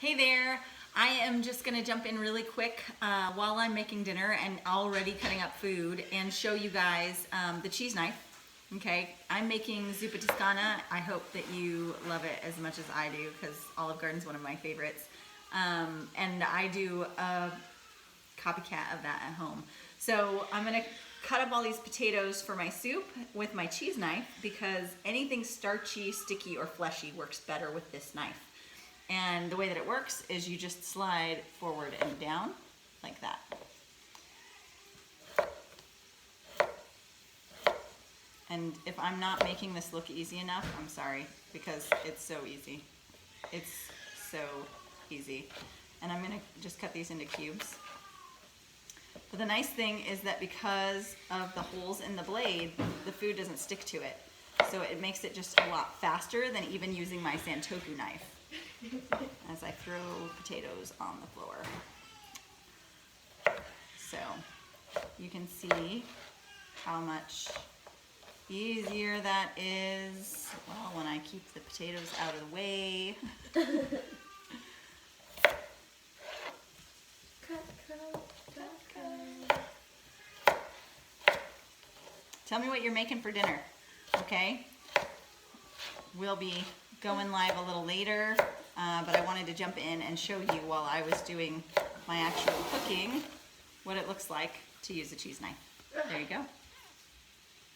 Hey there, I am just gonna jump in really quick while I'm making dinner and already cutting up food and show you guys the cheese knife. Okay, I'm making zuppa toscana. I hope that you love it as much as I do because Olive Garden is one of my favorites. And I do a copycat of that at home. So I'm gonna cut up all these potatoes for my soup with my cheese knife because anything starchy, sticky, or fleshy works better with this knife. And the way that it works is you just slide forward and down like that. And if I'm not making this look easy enough, I'm sorry, because it's so easy. It's so easy. And I'm gonna just cut these into cubes. But the nice thing is that because of the holes in the blade, the food doesn't stick to it. So it makes it just a lot faster than even using my Santoku knife as I throw potatoes on the floor. So you can see how much easier that is, well, when I keep the potatoes out of the way. Tell me what you're making for dinner, okay? We'll be going live a little later, but I wanted to jump in and show you while I was doing my actual cooking what it looks like to use a cheese knife. There you go.